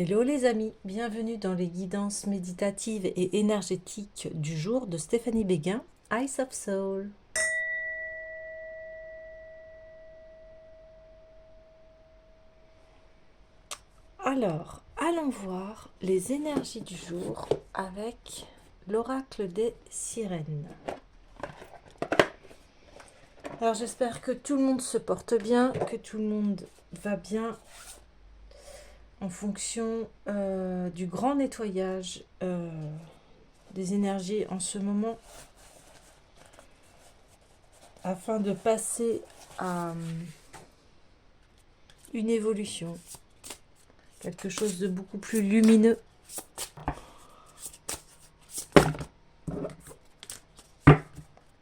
Hello les amis, bienvenue dans les guidances méditatives et énergétiques du jour de Stéphanie Béguin, Ice of Soul. Alors, allons voir les énergies du jour avec l'oracle des sirènes. Alors j'espère que tout le monde se porte bien, que tout le monde va bien en fonction du grand nettoyage des énergies en ce moment, afin de passer à une évolution, quelque chose de beaucoup plus lumineux.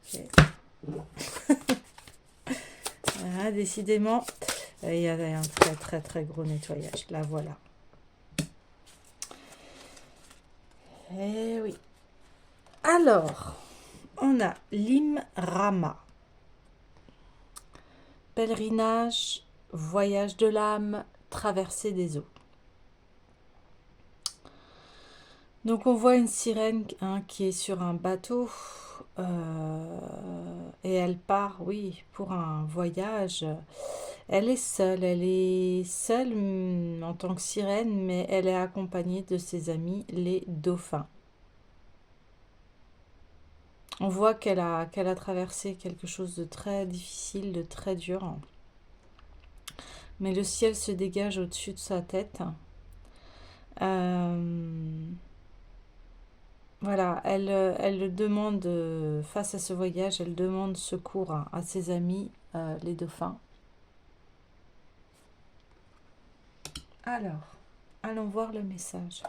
Okay. Voilà, décidément, il y avait un très gros nettoyage. Là, voilà. Eh oui. Alors, on a l'Imrama. Pèlerinage, voyage de l'âme, traversée des eaux. Donc on voit une sirène qui est sur un bateau et elle part, oui, pour un voyage. Elle est seule en tant que sirène, mais elle est accompagnée de ses amis, les dauphins. On voit qu'elle a traversé quelque chose de très difficile, de très dur. Mais le ciel se dégage au-dessus de sa tête. Voilà, elle demande, face à ce voyage, elle demande secours à ses amis, les dauphins. Alors, allons voir le message.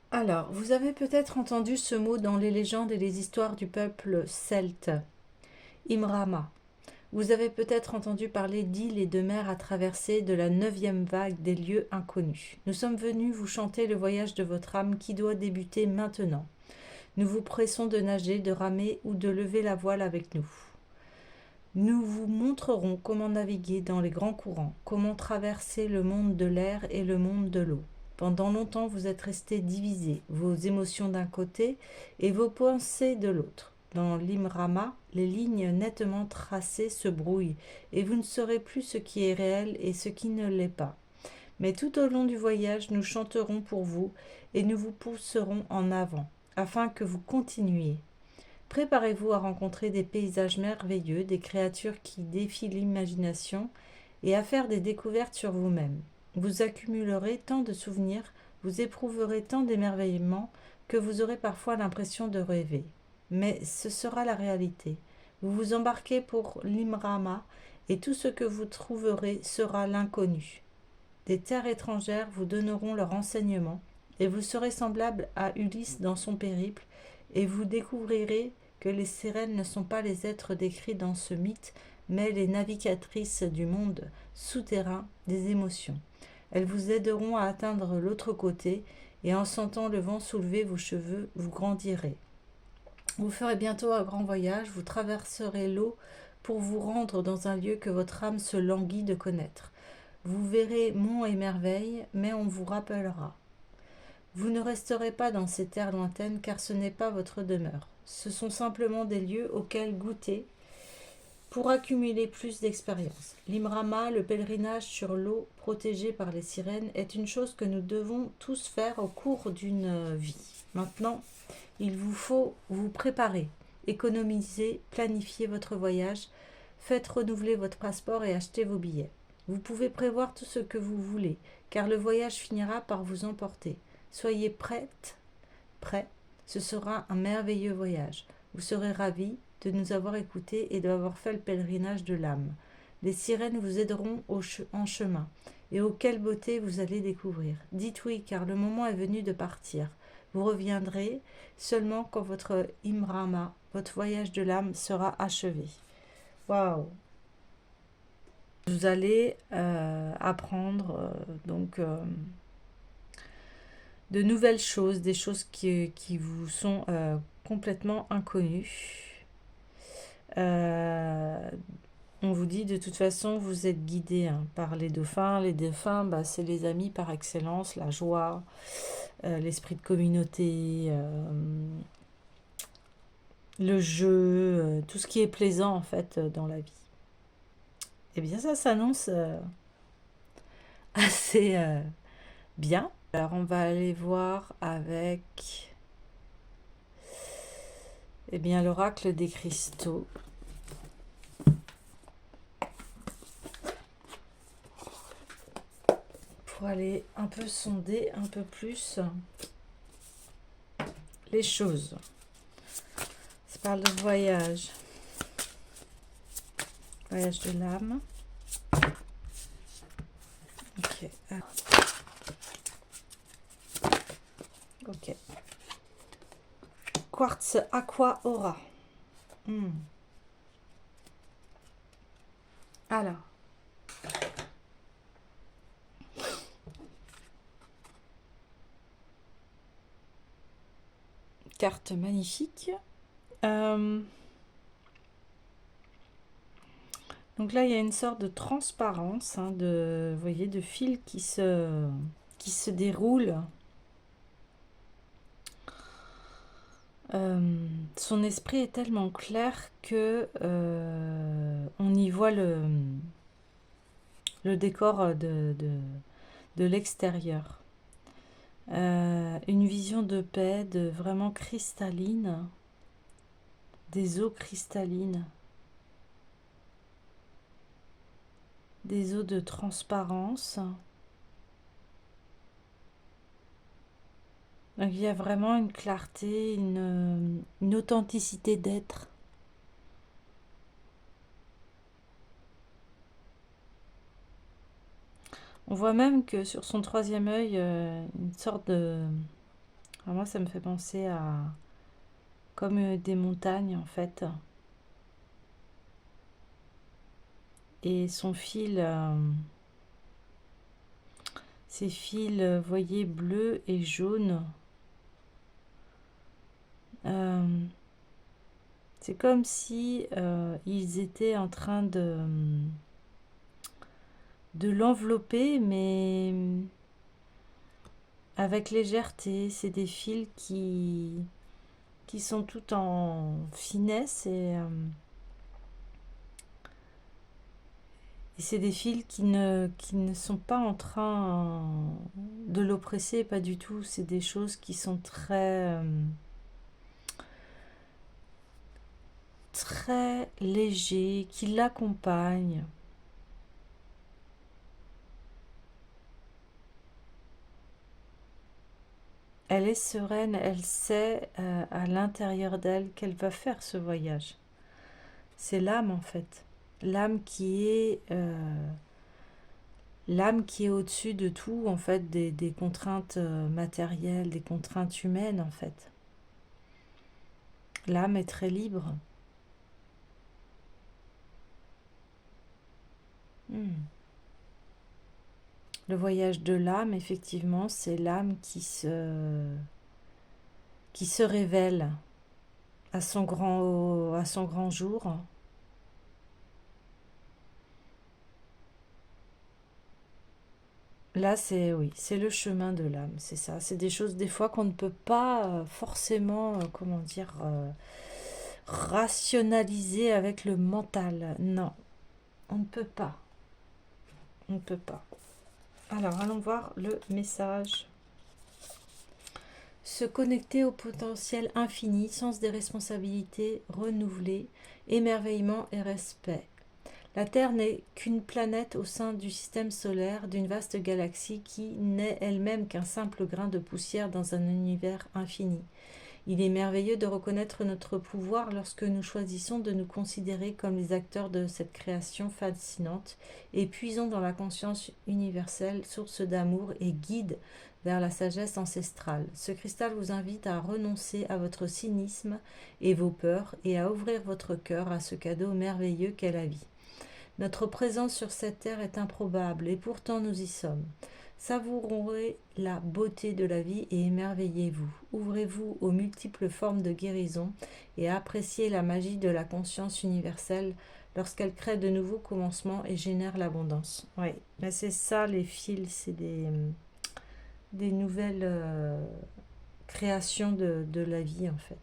Alors, vous avez peut-être entendu ce mot dans les légendes et les histoires du peuple celte, Imrama. Vous avez peut-être entendu parler d'îles et de mers à traverser, de la 9e vague des lieux inconnus. Nous sommes venus vous chanter le voyage de votre âme qui doit débuter maintenant. Nous vous pressons de nager, de ramer ou de lever la voile avec nous. Nous vous montrerons comment naviguer dans les grands courants, comment traverser le monde de l'air et le monde de l'eau. Pendant longtemps, vous êtes restés divisés, vos émotions d'un côté et vos pensées de l'autre. Dans l'Imrama, les lignes nettement tracées se brouillent et vous ne saurez plus ce qui est réel et ce qui ne l'est pas. Mais tout au long du voyage, nous chanterons pour vous et nous vous pousserons en avant, afin que vous continuiez. Préparez-vous à rencontrer des paysages merveilleux, des créatures qui défient l'imagination et à faire des découvertes sur vous-même. Vous accumulerez tant de souvenirs, vous éprouverez tant d'émerveillements que vous aurez parfois l'impression de rêver. Mais ce sera la réalité. Vous vous embarquez pour l'Imrama et tout ce que vous trouverez sera l'inconnu. Des terres étrangères vous donneront leurs renseignements et vous serez semblable à Ulysse dans son périple et vous découvrirez que les sirènes ne sont pas les êtres décrits dans ce mythe, mais les navigatrices du monde souterrain des émotions. Elles vous aideront à atteindre l'autre côté et en sentant le vent soulever vos cheveux, vous grandirez. Vous ferez bientôt un grand voyage, vous traverserez l'eau pour vous rendre dans un lieu que votre âme se languit de connaître. Vous verrez monts et merveilles, mais on vous rappellera. Vous ne resterez pas dans ces terres lointaines car ce n'est pas votre demeure. Ce sont simplement des lieux auxquels goûter pour accumuler plus d'expérience. L'Imrama, le pèlerinage sur l'eau protégée par les sirènes, est une chose que nous devons tous faire au cours d'une vie. Maintenant, il vous faut vous préparer, économiser, planifier votre voyage, faites renouveler votre passeport et achetez vos billets. Vous pouvez prévoir tout ce que vous voulez, car le voyage finira par vous emporter. Soyez prête, prêt, ce sera un merveilleux voyage. Vous serez ravis de nous avoir écoutés et d'avoir fait le pèlerinage de l'âme. Les sirènes vous aideront en chemin, et oh quelle beauté vous allez découvrir. Dites oui, car le moment est venu de partir. Vous reviendrez seulement quand votre Imrama, votre voyage de l'âme, sera achevé. Waouh! Vous allez apprendre de nouvelles choses, des choses qui vous sont complètement inconnues. Euh, on vous dit de toute façon, vous êtes guidé par les dauphins. Les dauphins, bah, c'est les amis par excellence, la joie, l'esprit de communauté, le jeu, tout ce qui est plaisant en fait dans la vie. Eh bien ça s'annonce assez bien. Alors on va aller voir avec eh bien l'oracle des cristaux. Pour aller un peu sonder un peu plus les choses. Ça parle de voyage. Voyage de l'âme. Ok. Ok. Quartz Aqua Aura. Alors. Carte magnifique. Donc là, il y a une sorte de transparence, vous voyez, de fil qui se déroule. Son esprit est tellement clair que on y voit le décor de l'extérieur. Une vision de paix, de vraiment cristalline, des eaux cristallines, des eaux de transparence. Donc il y a vraiment une clarté, une authenticité d'être. On voit même que sur son troisième œil, une sorte de... Alors moi, ça me fait penser à... comme des montagnes, en fait. Et son fil... ces fils, vous voyez, bleus et jaunes. C'est comme si ils étaient en train de l'envelopper, mais avec légèreté. C'est des fils qui sont tout en finesse et c'est des fils qui ne sont pas en train de l'oppresser, pas du tout. C'est des choses qui sont très, très légers, qui l'accompagnent. Elle est sereine, elle sait à l'intérieur d'elle qu'elle va faire ce voyage. C'est l'âme en fait. L'âme qui est au-dessus de tout, en fait, des contraintes matérielles, des contraintes humaines, en fait. L'âme est très libre. Le voyage de l'âme, effectivement, c'est l'âme qui se révèle à son grand jour. Là, oui, c'est le chemin de l'âme, c'est ça. C'est des choses, des fois, qu'on ne peut pas forcément, comment dire, rationaliser avec le mental. Non, on ne peut pas. On ne peut pas. Alors, allons voir le message. Se connecter au potentiel infini, sens des responsabilités renouvelées, émerveillement et respect. La Terre n'est qu'une planète au sein du système solaire d'une vaste galaxie qui n'est elle-même qu'un simple grain de poussière dans un univers infini. Il est merveilleux de reconnaître notre pouvoir lorsque nous choisissons de nous considérer comme les acteurs de cette création fascinante et puisons dans la conscience universelle, source d'amour et guide vers la sagesse ancestrale. Ce cristal vous invite à renoncer à votre cynisme et vos peurs et à ouvrir votre cœur à ce cadeau merveilleux qu'est la vie. Notre présence sur cette terre est improbable et pourtant nous y sommes. Savourez la beauté de la vie et émerveillez-vous. Ouvrez-vous aux multiples formes de guérison et appréciez la magie de la conscience universelle lorsqu'elle crée de nouveaux commencements et génère l'abondance. Oui, mais c'est ça les fils, c'est des nouvelles créations de la vie en fait.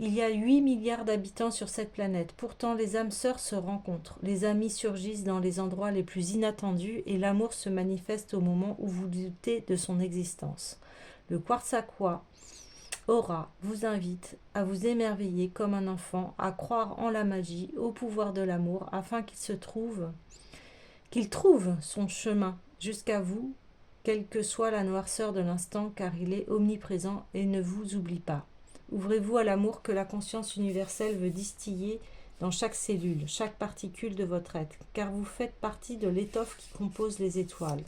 Il y a 8 milliards d'habitants sur cette planète. Pourtant, les âmes sœurs se rencontrent. Les amis surgissent dans les endroits les plus inattendus et l'amour se manifeste au moment où vous doutez de son existence. Le quartz aqua aura vous invite à vous émerveiller comme un enfant, à croire en la magie, au pouvoir de l'amour, afin qu'il trouve son chemin jusqu'à vous, quelle que soit la noirceur de l'instant, car il est omniprésent et ne vous oublie pas. Ouvrez-vous à l'amour que la conscience universelle veut distiller dans chaque cellule, chaque particule de votre être, car vous faites partie de l'étoffe qui compose les étoiles.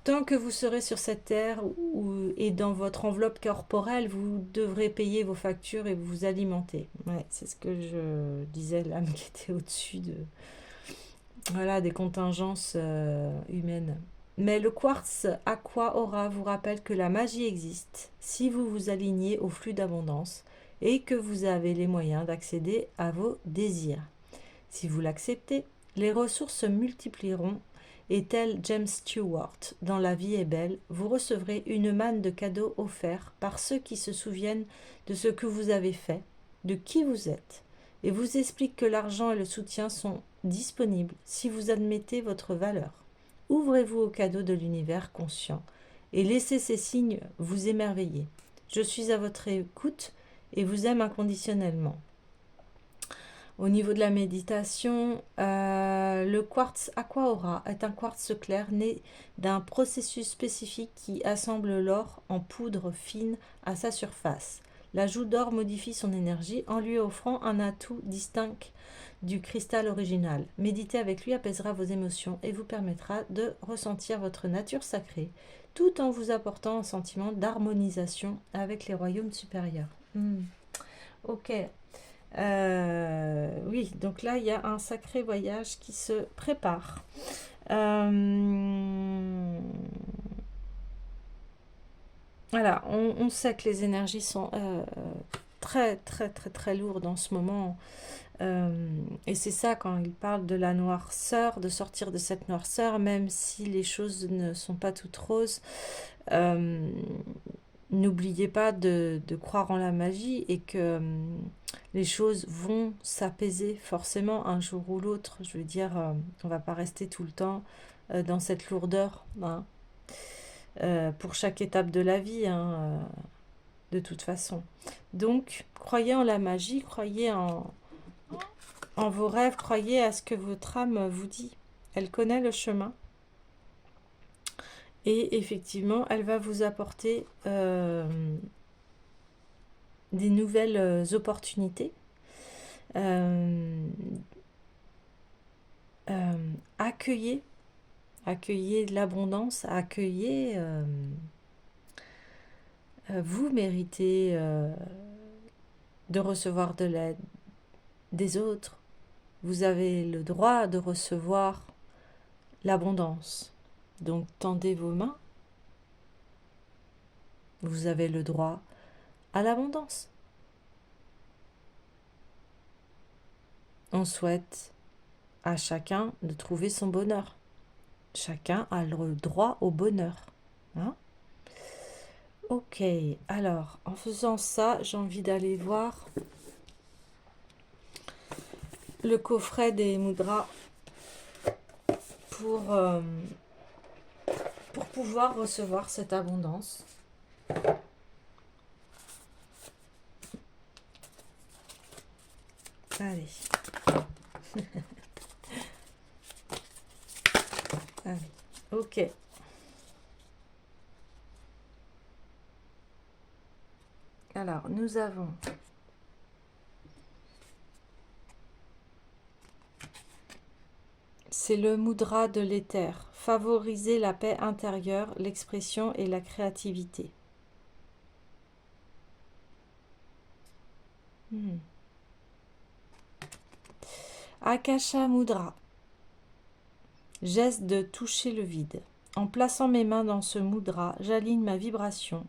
Tant que vous serez sur cette terre et dans votre enveloppe corporelle, vous devrez payer vos factures et vous alimenter. Ouais, c'est ce que je disais, l'âme qui était au-dessus des contingences humaines. Mais le quartz aqua aura vous rappelle que la magie existe si vous vous alignez au flux d'abondance et que vous avez les moyens d'accéder à vos désirs. Si vous l'acceptez, les ressources se multiplieront et tel James Stewart dans La vie est belle, vous recevrez une manne de cadeaux offerts par ceux qui se souviennent de ce que vous avez fait, de qui vous êtes, et vous expliquent que l'argent et le soutien sont disponibles si vous admettez votre valeur. Ouvrez-vous aux cadeaux de l'univers conscient et laissez ces signes vous émerveiller. Je suis à votre écoute et vous aime inconditionnellement. Au niveau de la méditation, le quartz aqua aura est un quartz clair né d'un processus spécifique qui assemble l'or en poudre fine à sa surface. L'ajout d'or modifie son énergie en lui offrant un atout distinct du cristal original. Méditer avec lui apaisera vos émotions et vous permettra de ressentir votre nature sacrée, tout en vous apportant un sentiment d'harmonisation avec les royaumes supérieurs. Ok. Oui, donc là, il y a un sacré voyage qui se prépare. Voilà, on sait que les énergies sont très, très, très, très lourdes en ce moment. Et c'est ça quand il parle de la noirceur, de sortir de cette noirceur, même si les choses ne sont pas toutes roses. N'oubliez pas de croire en la magie et que les choses vont s'apaiser forcément un jour ou l'autre. Je veux dire, on va pas rester tout le temps dans cette lourdeur hein, pour chaque étape de la vie, hein, de toute façon. Donc, croyez en la magie, croyez en vos rêves, croyez à ce que votre âme vous dit. Elle connaît le chemin. Et effectivement, elle va vous apporter des nouvelles opportunités. Accueillez de l'abondance, accueillez, vous méritez de recevoir de l'aide des autres. Vous avez le droit de recevoir l'abondance. Donc tendez vos mains. Vous avez le droit à l'abondance. On souhaite à chacun de trouver son bonheur. Chacun a le droit au bonheur. Hein? Ok, alors en faisant ça, j'ai envie d'aller voir le coffret des mudras pour pouvoir recevoir cette abondance. Allez. Allez. Ok. Alors, nous avons c'est le mudra de l'éther. Favoriser la paix intérieure, l'expression et la créativité. Akasha Mudra. Geste de toucher le vide. En plaçant mes mains dans ce mudra, j'aligne ma vibration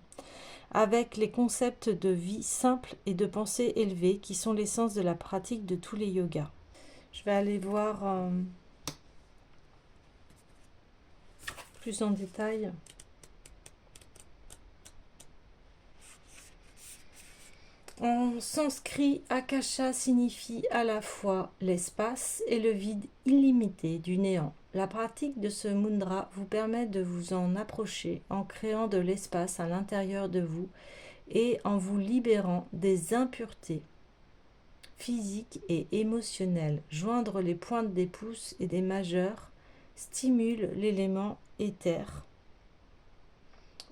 avec les concepts de vie simple et de pensée élevée qui sont l'essence de la pratique de tous les yogas. Je vais aller voir plus en détail. En sanskrit, Akasha signifie à la fois l'espace et le vide illimité du néant. La pratique de ce mudra vous permet de vous en approcher en créant de l'espace à l'intérieur de vous et en vous libérant des impuretés physiques et émotionnelles. Joindre les pointes des pouces et des majeurs stimule l'élément éther,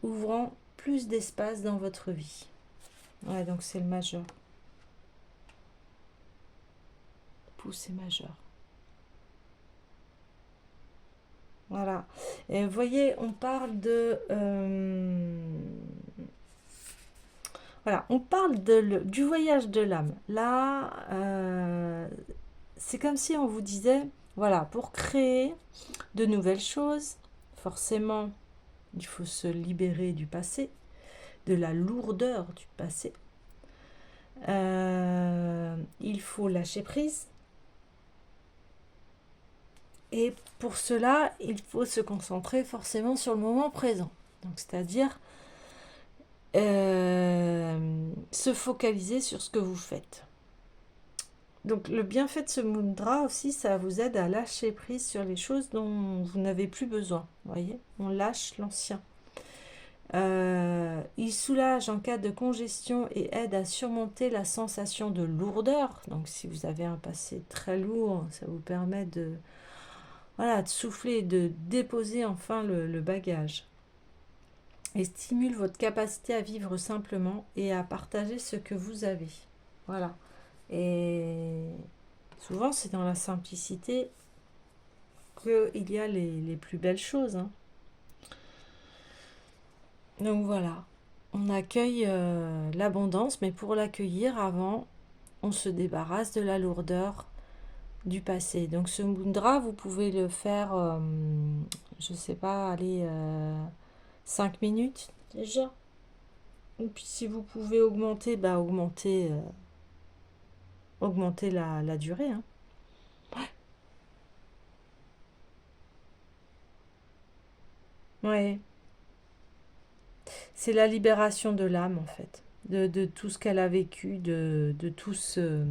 ouvrant plus d'espace dans votre vie. Ouais, donc c'est le majeur. Pouce et majeur. Voilà. Et vous voyez, on parle de... voilà, on parle du voyage de l'âme. Là, c'est comme si on vous disait, voilà, pour créer de nouvelles choses, forcément, il faut se libérer du passé, de la lourdeur du passé. Il faut lâcher prise. Et pour cela, il faut se concentrer forcément sur le moment présent. Donc, c'est-à-dire se focaliser sur ce que vous faites. Donc, le bienfait de ce mudra aussi, ça vous aide à lâcher prise sur les choses dont vous n'avez plus besoin. Vous voyez, on lâche l'ancien. Il soulage en cas de congestion et aide à surmonter la sensation de lourdeur. Donc, si vous avez un passé très lourd, ça vous permet de souffler, de déposer enfin le bagage. Et stimule votre capacité à vivre simplement et à partager ce que vous avez. Voilà. Et souvent, c'est dans la simplicité qu'il y a les plus belles choses. Hein. Donc voilà. On accueille l'abondance, mais pour l'accueillir, avant, on se débarrasse de la lourdeur du passé. Donc ce mudra, vous pouvez le faire, je sais pas, allez, 5 minutes déjà. Et puis si vous pouvez augmenter, augmenter la durée. Hein. Ouais. C'est la libération de l'âme en fait. De tout ce qu'elle a vécu, de tout ce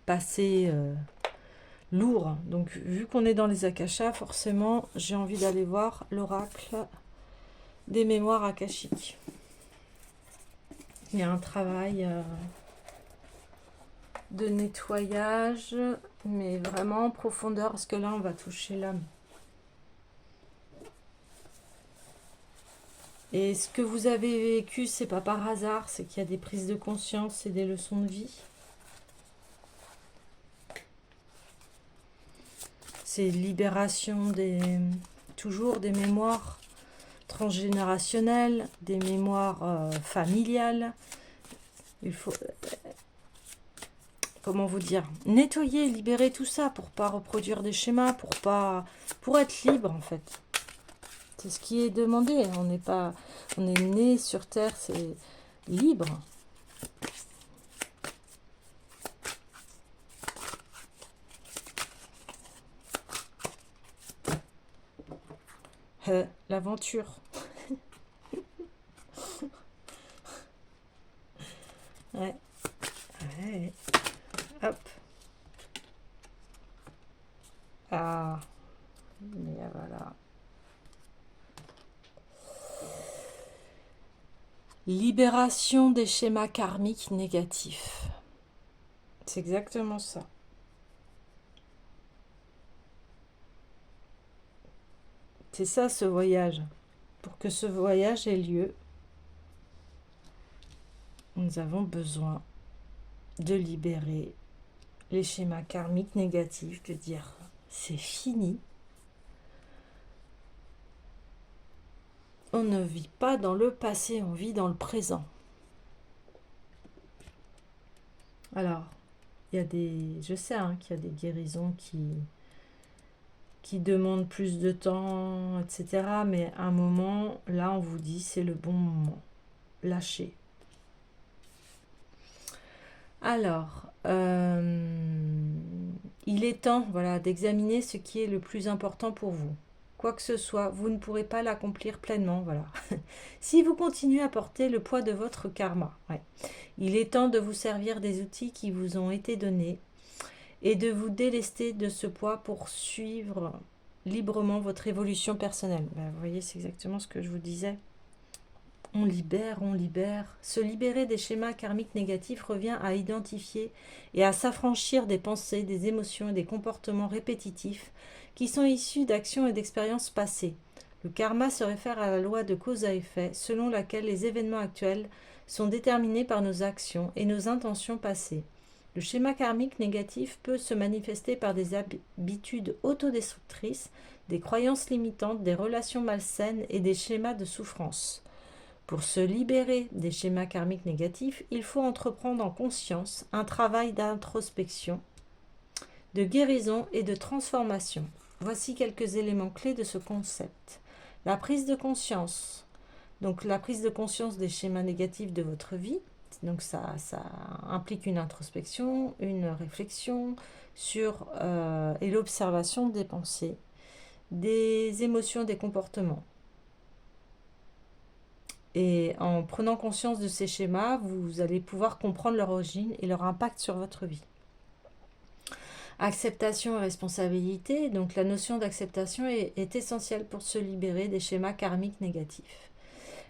passé lourd. Donc vu qu'on est dans les akashas, forcément j'ai envie d'aller voir l'oracle des mémoires akashiques. Il y a un travail de nettoyage, mais vraiment en profondeur, parce que là on va toucher l'âme. Et ce que vous avez vécu, c'est pas par hasard, c'est qu'il y a des prises de conscience et des leçons de vie. C'est libération toujours des mémoires transgénérationnelles, des mémoires familiales. Il faut, comment vous dire, nettoyer, libérer tout ça pour pas reproduire des schémas, pour être libre en fait. C'est ce qui est demandé. On est né sur Terre, c'est libre. L'aventure. Ouais. Ouais. Hop. Ah. Mais voilà. Libération des schémas karmiques négatifs. C'est exactement ça. C'est ça ce voyage. Pour que ce voyage ait lieu, nous avons besoin de libérer les schémas karmiques négatifs, de dire c'est fini. On ne vit pas dans le passé, on vit dans le présent. Alors, il y a je sais qu'il y a des guérisons qui demande plus de temps, etc. Mais à un moment, là, on vous dit, c'est le bon moment. Lâchez. Alors, il est temps, voilà, d'examiner ce qui est le plus important pour vous. Quoi que ce soit, vous ne pourrez pas l'accomplir pleinement, voilà. Si vous continuez à porter le poids de votre karma, ouais. Il est temps de vous servir des outils qui vous ont été donnés et de vous délester de ce poids pour suivre librement votre évolution personnelle. Ben, vous voyez, c'est exactement ce que je vous disais. On libère, on libère. Se libérer des schémas karmiques négatifs revient à identifier et à s'affranchir des pensées, des émotions et des comportements répétitifs qui sont issus d'actions et d'expériences passées. Le karma se réfère à la loi de cause à effet, selon laquelle les événements actuels sont déterminés par nos actions et nos intentions passées. Le schéma karmique négatif peut se manifester par des habitudes autodestructrices, des croyances limitantes, des relations malsaines et des schémas de souffrance. Pour se libérer des schémas karmiques négatifs, il faut entreprendre en conscience un travail d'introspection, de guérison et de transformation. Voici quelques éléments clés de ce concept. La prise de conscience. Donc la prise de conscience des schémas négatifs de votre vie. Donc ça implique une introspection, une réflexion sur et l'observation des pensées, des émotions, des comportements. Et en prenant conscience de ces schémas, vous allez pouvoir comprendre leur origine et leur impact sur votre vie. Acceptation et responsabilité. Donc la notion d'acceptation est essentielle pour se libérer des schémas karmiques négatifs.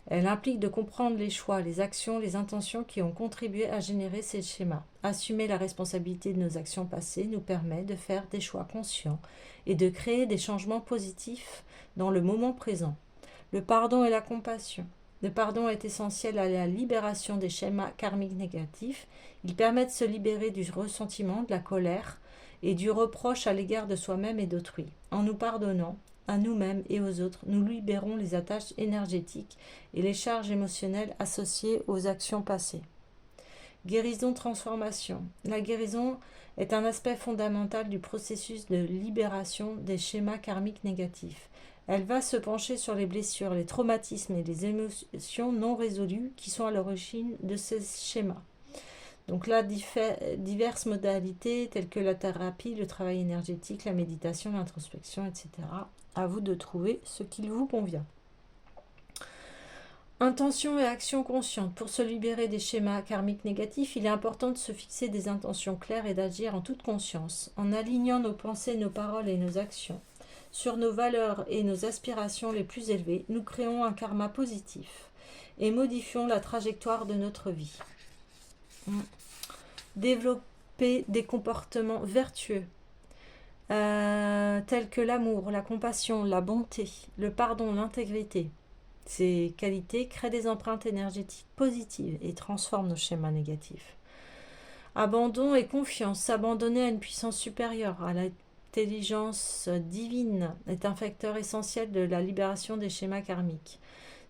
Elle implique de comprendre les choix, les actions, les intentions qui ont contribué à générer ces schémas. Assumer la responsabilité de nos actions passées nous permet de faire des choix conscients et de créer des changements positifs dans le moment présent. Le pardon et la compassion. Le pardon est essentiel à la libération des schémas karmiques négatifs. Il permet de se libérer du ressentiment, de la colère et du reproche à l'égard de soi-même et d'autrui. En nous pardonnant à nous-mêmes et aux autres, nous libérons les attaches énergétiques et les charges émotionnelles associées aux actions passées. Guérison-transformation. La guérison est un aspect fondamental du processus de libération des schémas karmiques négatifs. Elle va se pencher sur les blessures, les traumatismes et les émotions non résolues qui sont à l'origine de ces schémas. Donc là, diverses modalités telles que la thérapie, le travail énergétique, la méditation, l'introspection, etc. À vous de trouver ce qui vous convient. Intention et action consciente. Pour se libérer des schémas karmiques négatifs, il est important de se fixer des intentions claires et d'agir en toute conscience, en alignant nos pensées, nos paroles et nos actions sur nos valeurs et nos aspirations les plus élevées. Nous créons un karma positif et modifions la trajectoire de notre vie. Développer des comportements vertueux tels que l'amour, la compassion, la bonté, le pardon, l'intégrité. Ces qualités créent des empreintes énergétiques positives et transforment nos schémas négatifs. Abandon et confiance. S'abandonner à une puissance supérieure, à l'intelligence divine, est un facteur essentiel de la libération des schémas karmiques.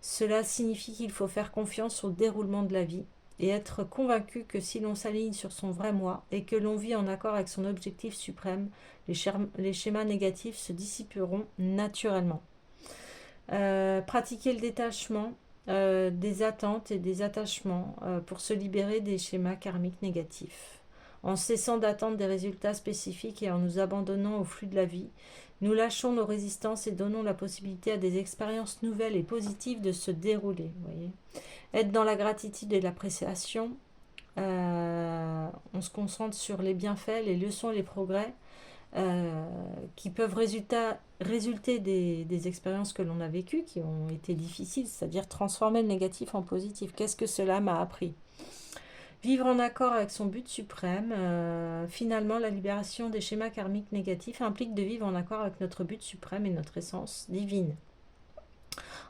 Cela signifie qu'il faut faire confiance au déroulement de la vie et être convaincu que si l'on s'aligne sur son vrai moi et que l'on vit en accord avec son objectif suprême, les schémas négatifs se dissiperont naturellement. Pratiquer le détachement des attentes et des attachements pour se libérer des schémas karmiques négatifs. En cessant d'attendre des résultats spécifiques et en nous abandonnant au flux de la vie, nous lâchons nos résistances et donnons la possibilité à des expériences nouvelles et positives de se dérouler. Voyez. Être dans la gratitude et l'appréciation, on se concentre sur les bienfaits, les leçons et les progrès qui peuvent résulter des expériences que l'on a vécues, qui ont été difficiles, c'est-à-dire transformer le négatif en positif. Qu'est-ce que cela m'a appris ? Vivre en accord avec son but suprême. Finalement, la libération des schémas karmiques négatifs implique de vivre en accord avec notre but suprême et notre essence divine.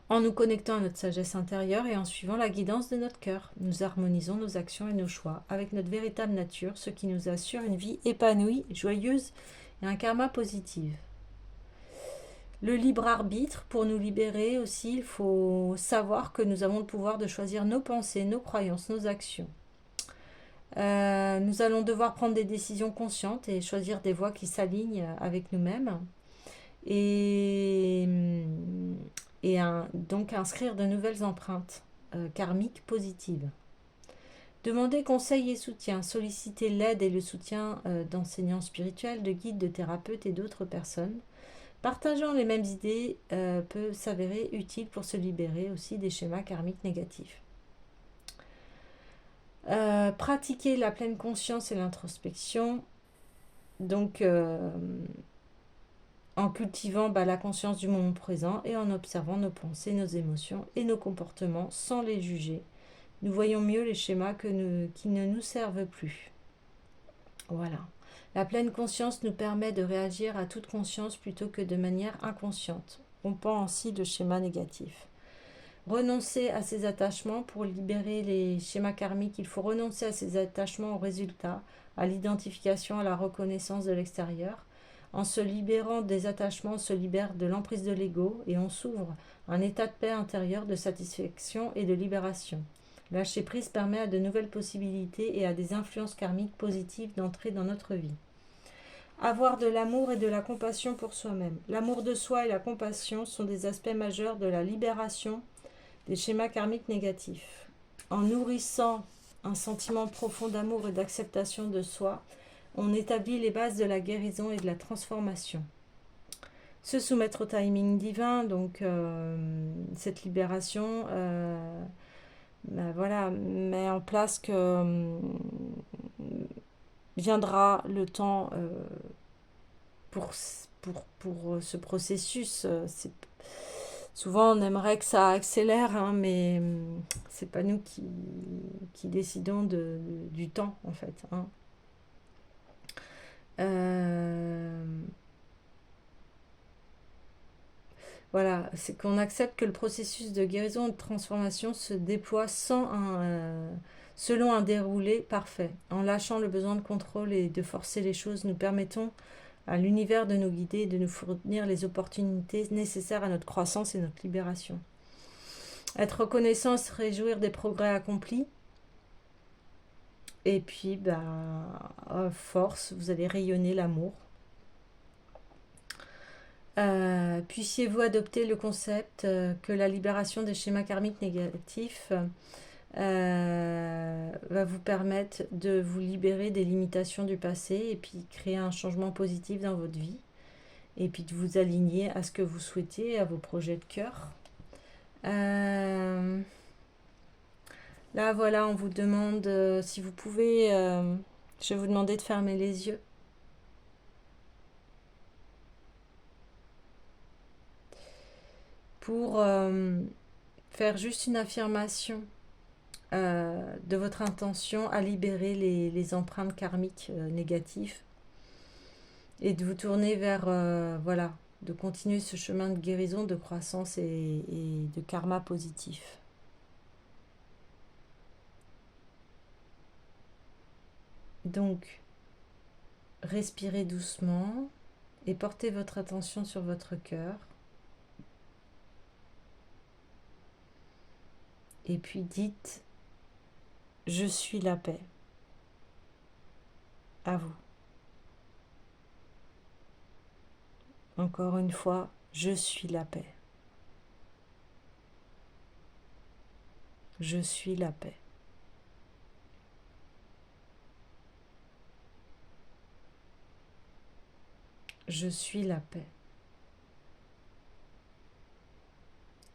En nous connectant à notre sagesse intérieure et en suivant la guidance de notre cœur, nous harmonisons nos actions et nos choix avec notre véritable nature, ce qui nous assure une vie épanouie, joyeuse et un karma positif. Le libre arbitre, pour nous libérer aussi, il faut savoir que nous avons le pouvoir de choisir nos pensées, nos croyances, nos actions. Nous allons devoir prendre des décisions conscientes et choisir des voies qui s'alignent avec nous-mêmes. et, donc inscrire de nouvelles empreintes karmiques positives. Demandez conseil et soutien, sollicitez l'aide et le soutien d'enseignants spirituels, de guides, de thérapeutes et d'autres personnes. Partageant les mêmes idées peut s'avérer utile pour se libérer aussi des schémas karmiques négatifs. Pratiquer la pleine conscience et l'introspection, donc en cultivant la conscience du moment présent et en observant nos pensées, nos émotions et nos comportements sans les juger. Nous voyons mieux les schémas qui ne nous servent plus. Voilà. La pleine conscience nous permet de réagir à toute conscience plutôt que de manière inconsciente. On pense ainsi de schémas négatifs. Renoncer à ces attachements pour libérer les schémas karmiques. Il faut renoncer à ces attachements au résultat, à l'identification, à la reconnaissance de l'extérieur. En se libérant des attachements, on se libère de l'emprise de l'ego et on s'ouvre à un état de paix intérieure, de satisfaction et de libération. Lâcher prise permet à de nouvelles possibilités et à des influences karmiques positives d'entrer dans notre vie. Avoir de l'amour et de la compassion pour soi-même. L'amour de soi et la compassion sont des aspects majeurs de la libération des schémas karmiques négatifs. En nourrissant un sentiment profond d'amour et d'acceptation de soi, on établit les bases de la guérison et de la transformation. Se soumettre au timing divin, donc cette libération voilà, met en place que viendra le temps pour ce processus. Souvent, on aimerait que ça accélère, hein, mais c'est pas nous qui décidons du temps, en fait. Hein. Voilà, c'est qu'on accepte que le processus de guérison et de transformation se déploie selon un déroulé parfait. En lâchant le besoin de contrôle et de forcer les choses, nous permettons à l'univers de nous guider et de nous fournir les opportunités nécessaires à notre croissance et notre libération. Être reconnaissant, se réjouir des progrès accomplis. Et puis, force, vous allez rayonner l'amour. Puissiez-vous adopter le concept que la libération des schémas karmiques négatifs va vous permettre de vous libérer des limitations du passé et puis créer un changement positif dans votre vie et puis de vous aligner à ce que vous souhaitez, à vos projets de cœur. Là, voilà, on vous demande si vous pouvez, je vais vous demander de fermer les yeux. Pour faire juste une affirmation de votre intention à libérer les empreintes karmiques négatives et de vous tourner vers, voilà, de continuer ce chemin de guérison, de croissance et de karma positif. Donc, respirez doucement et portez votre attention sur votre cœur. Et puis dites, je suis la paix. À vous. Encore une fois, je suis la paix. Je suis la paix. Je suis la paix.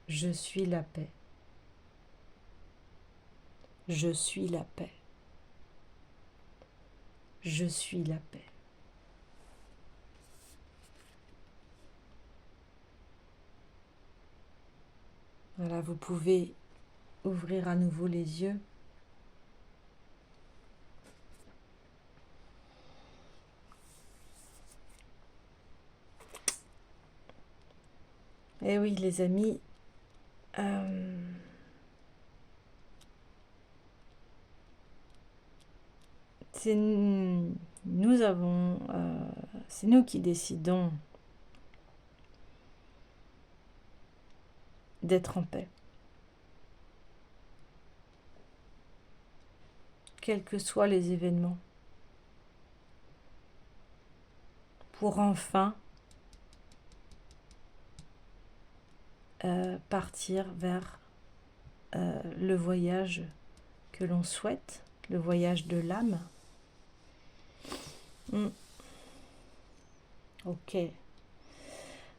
Je suis la paix. Je suis la paix. Je suis la paix. Voilà, vous pouvez ouvrir à nouveau les yeux. Eh oui, les amis, c'est nous c'est nous qui décidons d'être en paix. Quels que soient les événements. Pour enfin partir vers le voyage que l'on souhaite, le voyage de l'âme. Ok.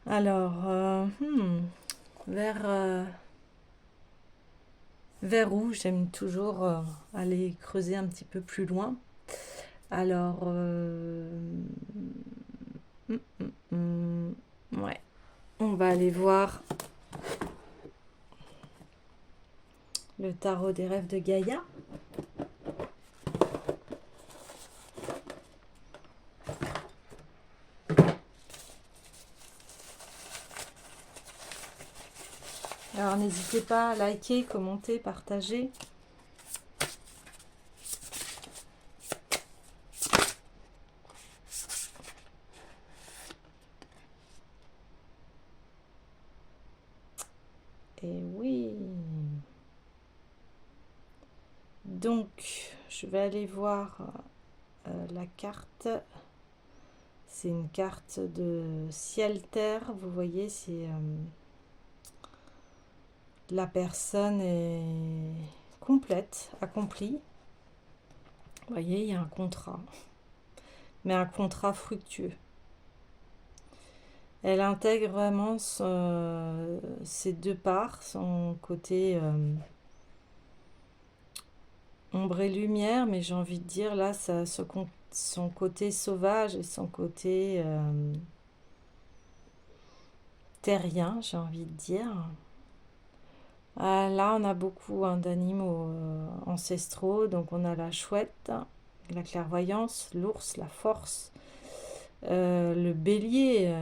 Alors, vers où j'aime toujours aller creuser un petit peu plus loin. Alors, ouais, on va aller voir le tarot des rêves de Gaïa. Alors n'hésitez pas à liker, commenter, partager. Et oui. Donc, je vais aller voir la carte. C'est une carte de ciel-terre. Vous voyez, c'est la personne est complète, accomplie. Vous voyez, il y a un contrat, mais un contrat fructueux. Elle intègre vraiment ses deux parts, son côté ombre et lumière, mais j'ai envie de dire là, son côté sauvage et son côté terrien, j'ai envie de dire. Là, on a beaucoup d'animaux ancestraux, donc on a la chouette, la clairvoyance, l'ours, la force, le bélier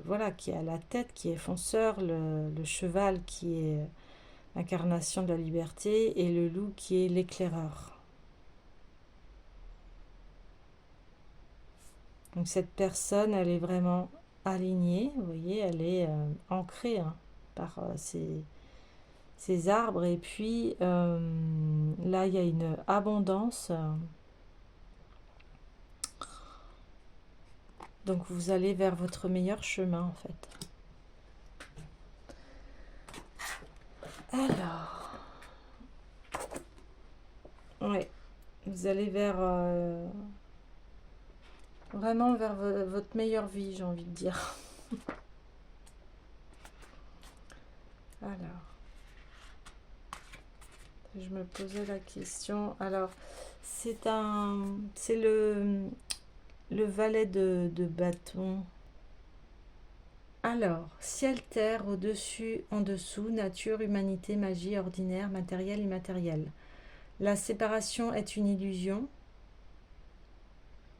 voilà, qui est à la tête, qui est fonceur, le cheval qui est l'incarnation de la liberté et le loup qui est l'éclaireur. Donc cette personne, elle est vraiment alignée, vous voyez, elle est ancrée par ces arbres. Et puis là, il y a une abondance. Donc vous allez vers votre meilleur chemin en fait. Alors, ouais, vous allez vers vraiment vers votre meilleure vie, j'ai envie de dire. Alors, je me posais la question. Alors, c'est le valet de bâton. Alors, ciel-terre, au-dessus, en dessous, nature, humanité, magie, ordinaire, matériel, immatériel. La séparation est une illusion.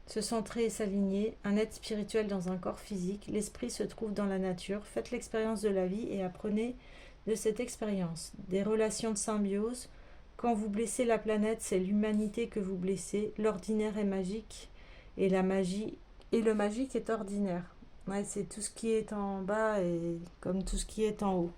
Se centrer et s'aligner, un être spirituel dans un corps physique, l'esprit se trouve dans la nature. Faites l'expérience de la vie et apprenez de cette expérience. Des relations de symbiose. Quand vous blessez la planète, c'est l'humanité que vous blessez. L'ordinaire est magique et la magie et le magique est ordinaire. Ouais, c'est tout ce qui est en bas et comme tout ce qui est en haut.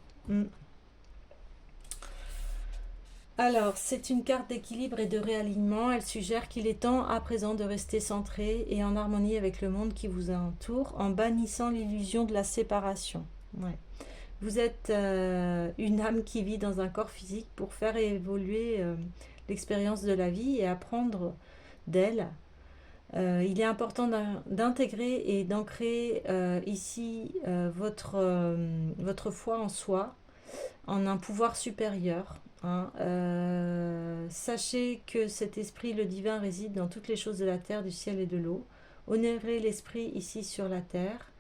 Alors, c'est une carte d'équilibre et de réalignement. Elle suggère qu'il est temps à présent de rester centré et en harmonie avec le monde qui vous entoure en bannissant l'illusion de la séparation. Ouais. Vous êtes une âme qui vit dans un corps physique pour faire évoluer l'expérience de la vie et apprendre d'elle. Il est important d'intégrer et d'ancrer ici votre foi en soi, en un pouvoir supérieur. Sachez que cet esprit, le divin, réside dans toutes les choses de la terre, du ciel et de l'eau. Honorez l'esprit ici sur la terre.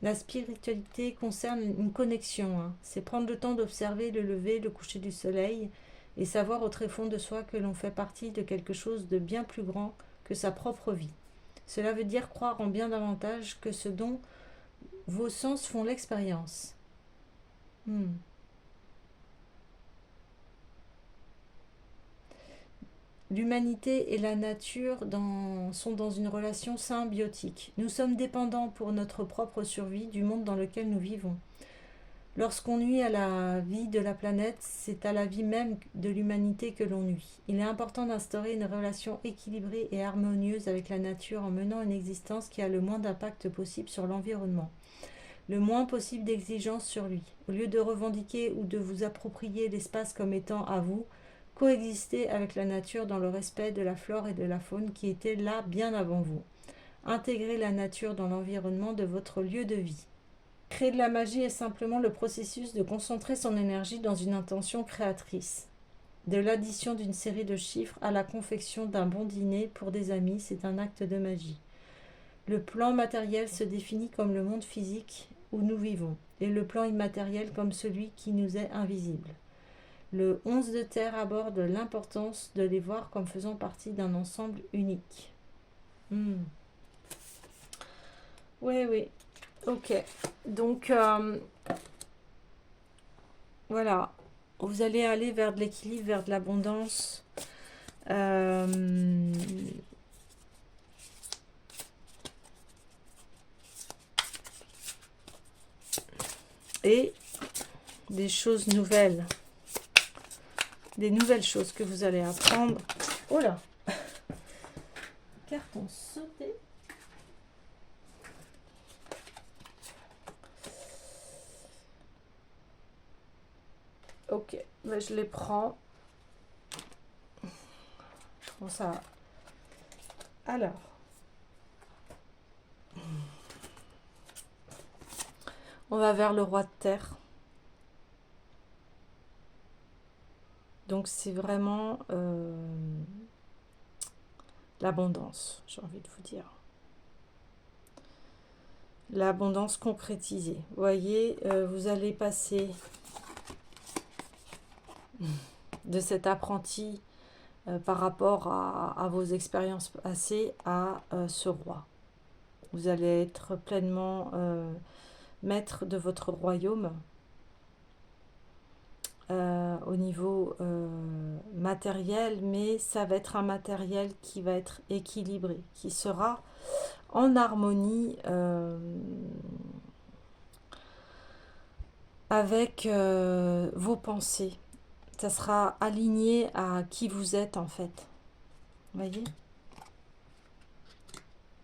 La spiritualité concerne une connexion. C'est prendre le temps d'observer le lever, le coucher du soleil et savoir au tréfonds de soi que l'on fait partie de quelque chose de bien plus grand que sa propre vie. Cela veut dire croire en bien davantage que ce dont vos sens font l'expérience. L'humanité et la nature sont dans une relation symbiotique. Nous sommes dépendants pour notre propre survie du monde dans lequel nous vivons. Lorsqu'on nuit à la vie de la planète, c'est à la vie même de l'humanité que l'on nuit. Il est important d'instaurer une relation équilibrée et harmonieuse avec la nature en menant une existence qui a le moins d'impact possible sur l'environnement. le moins possible d'exigences sur lui. Au lieu de revendiquer ou de vous approprier l'espace comme étant à vous, coexistez avec la nature dans le respect de la flore et de la faune qui étaient là bien avant vous. Intégrez la nature dans l'environnement de votre lieu de vie. Créer de la magie est simplement le processus de concentrer son énergie dans une intention créatrice. De l'addition d'une série de chiffres à la confection d'un bon dîner pour des amis, c'est un acte de magie. Le plan matériel se définit comme le monde physique où nous vivons, et le plan immatériel comme celui qui nous est invisible. Le 11 de terre aborde l'importance de les voir comme faisant partie d'un ensemble unique. Oui, oui. Ok. Donc, voilà. Vous allez aller vers de l'équilibre, vers de l'abondance. Et des choses nouvelles. Des nouvelles choses que vous allez apprendre. Oh là! Carton sauté. Ok, ben je les prends. Bon, ça. Alors. On va vers le roi de terre. Donc c'est vraiment l'abondance, j'ai envie de vous dire. L'abondance concrétisée. Vous voyez, vous allez passer de cet apprenti par rapport à vos expériences passées à ce roi. Vous allez être pleinement maître de votre royaume au niveau matériel, mais ça va être un matériel qui va être équilibré, qui sera en harmonie avec vos pensées. Ça sera aligné à qui vous êtes en fait. Vous voyez?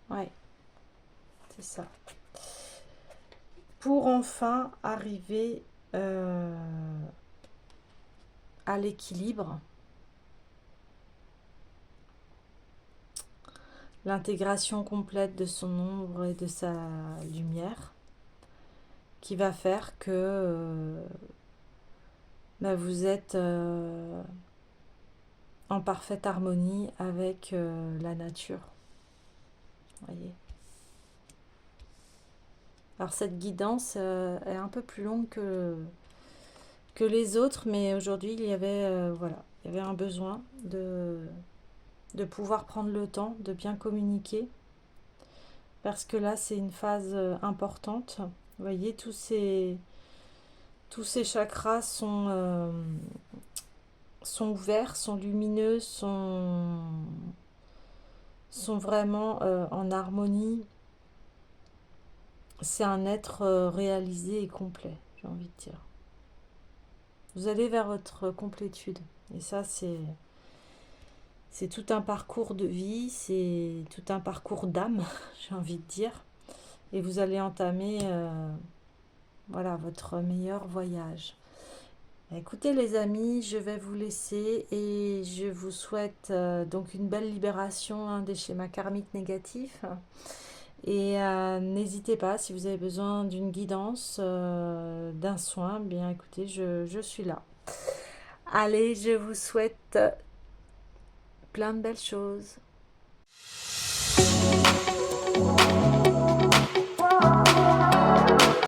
Ouais, c'est ça. Pour enfin arriver à l'équilibre, l'intégration complète de son ombre et de sa lumière, qui va faire que vous êtes en parfaite harmonie avec la nature. Voyez. Alors cette guidance est un peu plus longue que les autres, mais aujourd'hui il y avait voilà, il y avait un besoin de pouvoir prendre le temps de bien communiquer, parce que là c'est une phase importante. Vous voyez, tous ces chakras sont ouverts, sont lumineux, sont vraiment en harmonie. C'est un être réalisé et complet, j'ai envie de dire. Vous allez vers votre complétude. Et ça, c'est tout un parcours de vie, c'est tout un parcours d'âme, j'ai envie de dire. Et vous allez entamer voilà, votre meilleur voyage. Écoutez les amis, je vais vous laisser et je vous souhaite donc une belle libération des schémas karmiques négatifs. Et n'hésitez pas, si vous avez besoin d'une guidance, d'un soin, bien écoutez, je suis là. Allez, je vous souhaite plein de belles choses.